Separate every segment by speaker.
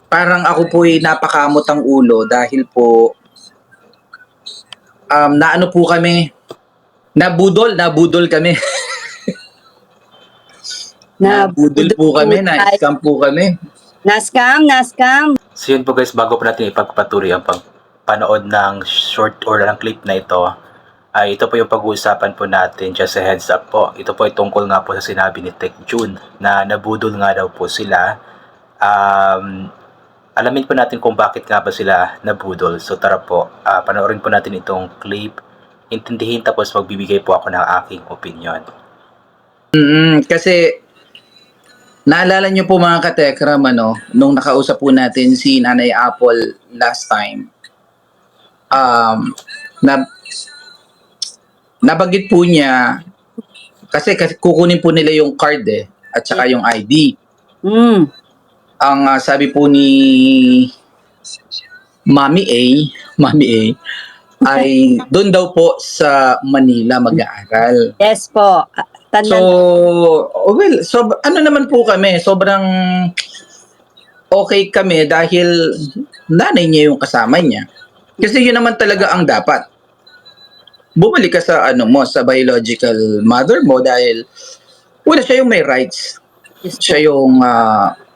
Speaker 1: parang ako po ay napakamot ang ulo dahil po naano po kami, nabudol kami. Nabudol po kami, na-scam po kami.
Speaker 2: Naskam.
Speaker 3: So yun po guys, bago po natin ipagpatuloy ang panood ng short or ng clip na ito, ay ito po yung pag-uusapan po natin, just a heads up po. Ito po ay tungkol nga po sa sinabi ni Tech June na nabudol nga daw po sila. Alamin po natin kung bakit nga ba sila nabudol. So tara po, panoorin po natin itong clip, intindihin, tapos magbibigay po ako ng aking opinion.
Speaker 1: Kasi naalala nyo po mga katekram, nung nakausap po natin si Nanay Apple last time, nabanggit po niya, kasi kukunin po nila yung card at saka yung ID. Ang sabi po ni Mami A, ay doon daw po sa Manila mag-aaral.
Speaker 2: Yes po.
Speaker 1: Ano naman po kami, sobrang okay kami dahil nanay niya yung kasama niya. Kasi yun naman talaga ang dapat. Bumalik ka sa sa biological mother mo dahil wala siya yung may rights. Siya yung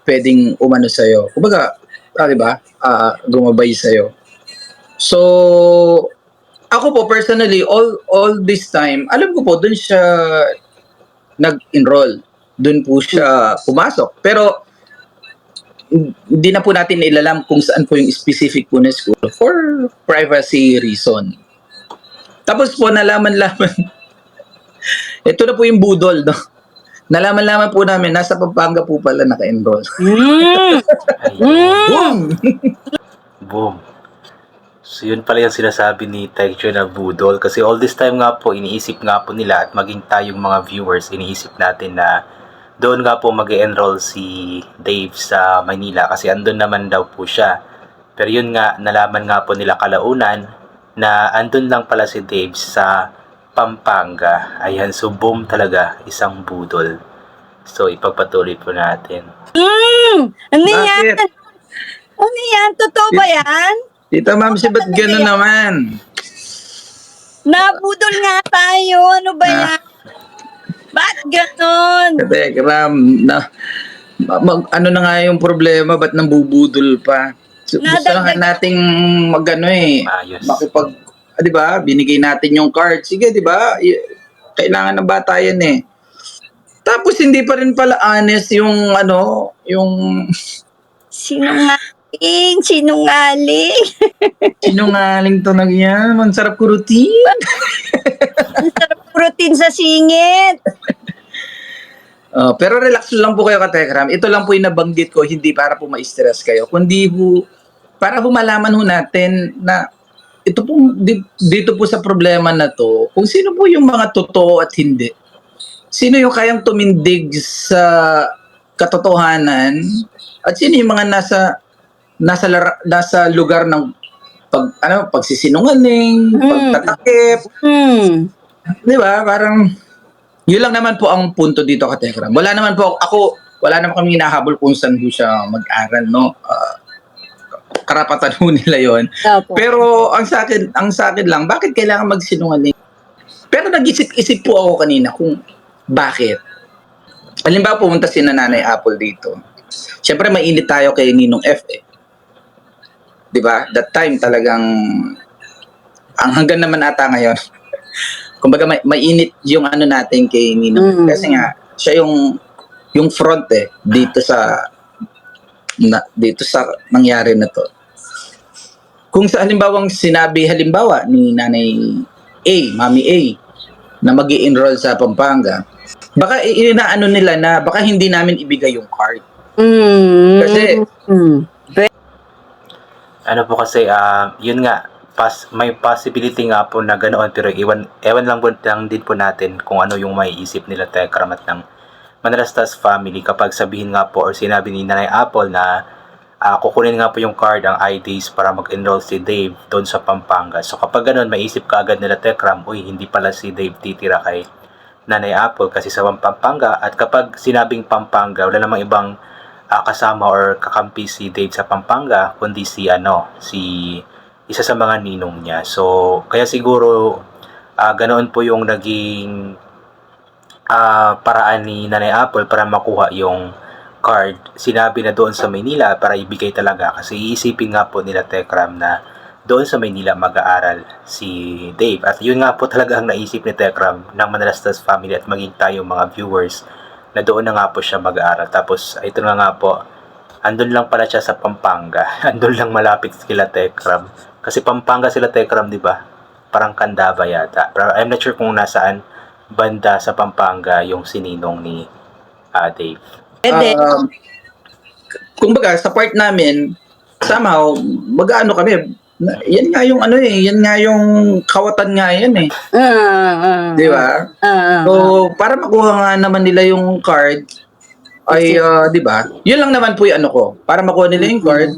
Speaker 1: pwedeng umano sa'yo. Kumbaga, diba? Gumabay sa'yo. So, ako po personally, all this time, alam ko po, dun siya nag-enroll. Dun po siya pumasok. Pero, hindi na po natin ilalam kung saan po yung specific po na school for privacy reason. Tapos po, nalaman-laman, ito na po yung budol, no? Nalaman-laman po namin, nasa Pampanga po pala naka-enroll.
Speaker 3: Boom! Boom! So yun pala yung sinasabi ni Taekyo na budol, kasi all this time nga po iniisip nga po nila at maging tayong mga viewers, iniisip natin na doon nga po mag-enroll si Dave sa Manila kasi andun naman daw po siya. Pero yun nga, nalaman nga po nila kalaunan na andun lang pala si Dave sa Pampanga. Ayan, so boom talaga, isang budol. So ipagpatuloy po natin.
Speaker 2: Ano yan? Ano yan? Totoo ba yan?
Speaker 1: Tita Ma'am, ba't gano'n naman?
Speaker 2: Nabudol nga tayo. Ano ba yan? Ba't gano'n?
Speaker 1: Katekram, ano na nga yung problema, ba't nambubudol pa? Gusto lang nating makipag, di ba? Binigay natin yung card. Sige, di ba? Kailangan ng bata yan eh. Tapos hindi pa rin pala honest yung yung
Speaker 2: Sinungaling.
Speaker 1: Sinungaling to nagyan. Ang sarap kurutin.
Speaker 2: Ang sarap kurutin sa singit.
Speaker 1: Pero relax lang po kayo katekram. Ito lang po yung nabanggit ko, hindi para po ma-stress kayo, kundi po para po malaman ho natin na ito po, dito po sa problema na to, kung sino po yung mga totoo at hindi. Sino yung kayang tumindig sa katotohanan at sino yung mga nasa lugar ng pagsisinungaling, pagtatakip. Di ba? Parang yun lang naman po ang punto dito katekram. Wala naman kami hinahabol kung saan po siya mag-aral, no? Karapatan ho nila yon. Pero ang sa akin lang, bakit kailangan magsinungaling? Pero nag-isip-isip po ako kanina kung bakit. Halimbawa pumunta si Nanay Apple dito. Siyempre mainit tayo kay Ninong F eh. 'Di ba? That time talagang hanggang naman ata ngayon. Kumbaga mainit yung natin kay Ninong kasi nga siya yung front dito sa nangyari na to. Kung sa sinabi ni Nanay A, Mami A, na mag-i-enroll sa Pampanga, baka inaano nila na baka hindi namin ibigay yung card. Kasi
Speaker 3: yun nga, may possibility nga po na ganoon, pero ewan lang din po natin kung ano yung maiisip nila Tekram at ng Manrastas family kapag sabihin nga po or sinabi ni Nanay Apple na kukunin nga po yung card, ang IDs para mag-enroll si Dave doon sa Pampanga. So kapag ganoon, maisip ka agad nila Tekram, hindi pala si Dave titira kay Nanay Apple kasi sa Pampanga. At kapag sinabing Pampanga, wala namang ibang kasama or kakampi si Dave sa Pampanga, kundi si isa sa mga ninong niya. So kaya siguro ganoon po yung naging paraan ni Nanay Apple para makuha yung card. Sinabi na doon sa Maynila para ibigay talaga, kasi iisipin nga po nila Tekram na doon sa Maynila mag-aaral si Dave. At yun nga po talaga ang naisip ni Tekram ng Manalastas family at maging tayo mga viewers, na doon na nga po siya mag-aaral. Tapos ito nga po, andun lang pala siya sa Pampanga. Andun lang malapit sila Tekram. Kasi Pampanga sila Tekram, di ba? Parang Candaba yata. Pero I'm not sure kung nasaan banda sa Pampanga yung sininong ni Dave.
Speaker 2: Pwede.
Speaker 1: Kumbaga, sa part namin, somehow, mag-ano kami, yan nga yung yan nga yung kawatan nga yan eh. Di ba? So, para makuha nga naman nila yung card, ay, di ba? Yun lang naman po yung ko. Para makuha nila yung card,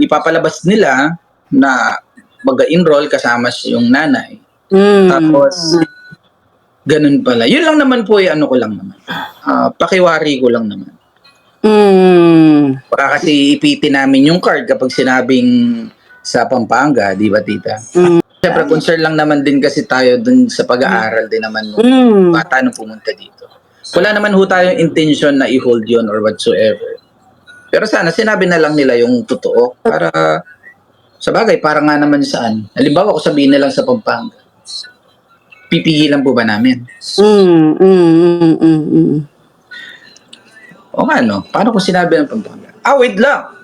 Speaker 1: ipapalabas nila na mag-enroll kasama yung nanay. Tapos, ganun pala. Yun lang naman po yung ko lang naman. Pakiwari ko lang naman. Baka kasi ipitin namin yung card kapag sinabing sa Pampanga, di ba tita? Siyempre, concern lang naman din kasi tayo dun sa pag-aaral din naman nung bata nung pumunta dito. Wala naman ho tayong intention na i-hold yun or whatsoever. Pero sana sinabi na lang nila yung totoo para sa bagay, para nga naman saan. Halimbawa, kung sabihin na lang sa Pampanga, pipigilan po ba namin? O nga, no? Paano kung sinabi ng Pampanga? Wait lang.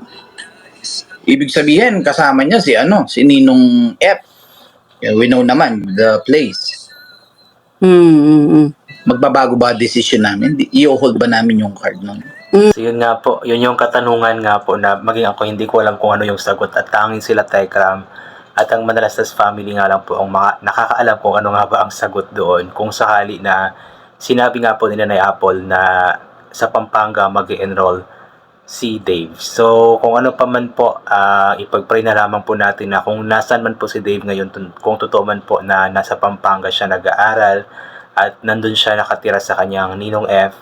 Speaker 1: Ibig sabihin, kasama niya si Ninong F. Yeah, we know naman the place. Magbabago ba decision namin? I-hold ba namin yung card nun?
Speaker 3: So yun nga po, yun yung katanungan nga po na maging ako hindi ko alam kung ano yung sagot, at tanging sila Tekram at ang Manalastas family nga lang po ang mga nakakaalam kung ano nga ba ang sagot doon kung sakali na sinabi nga po ni Nanay Apple na sa Pampanga mag-enroll si Dave. So kung ano pa man po, ipag-pray na lamang po natin na kung nasan man po si Dave ngayon, kung totoo man po na nasa Pampanga siya nag-aaral at nandun siya nakatira sa kanyang Ninong F,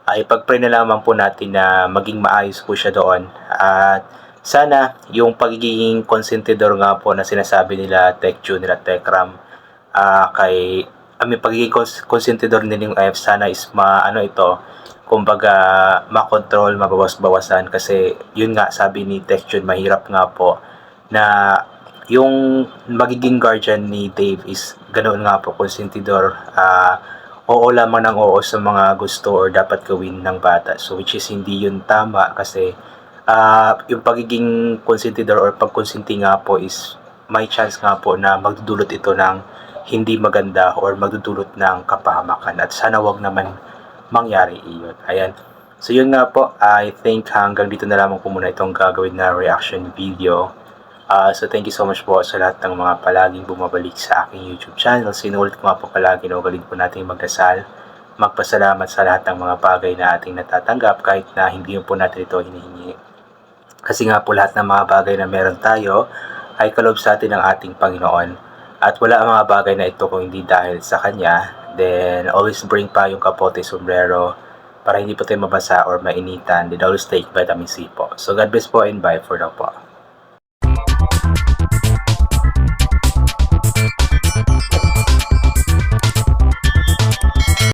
Speaker 3: ipag-pray na lamang po natin na maging maayos po siya doon. At sana yung pagiging konsentidor nga po na sinasabi nila Tekju, nila Tekram, pagiging konsentidor nila yung F, sana is kumbaga makontrol, mabawas-bawasan, kasi yun nga sabi ni Tekjun, mahirap nga po na yung magiging guardian ni Dave is ganoon nga po, konsentidor, oo lamang ng oo sa mga gusto or dapat gawin ng bata. So which is hindi yun tama, kasi yung pagiging konsentidor or pagkonsinti nga po is may chance nga po na magdudulot ito ng hindi maganda or magdudulot ng kapahamakan, at sana wag naman mangyari iyon. Ayan. So yun nga po, I think hanggang dito na lamang po muna itong gagawin na reaction video. So thank you so much po sa lahat ng mga palaging bumabalik sa aking YouTube channel. Sinulit ko nga po palagi na ugaling po natin magdasal, magpasalamat sa lahat ng mga bagay na ating natatanggap kahit na hindi po natin ito hinihingi. Kasi nga po lahat ng mga bagay na meron tayo ay kaloob sa atin ng ating Panginoon. At wala ang mga bagay na ito kung hindi dahil sa Kanya. Then always bring pa yung kapote, sombrero para hindi po tayo mabasa or mainitan. Then always take vitamin C po. So God bless po and bye for now po.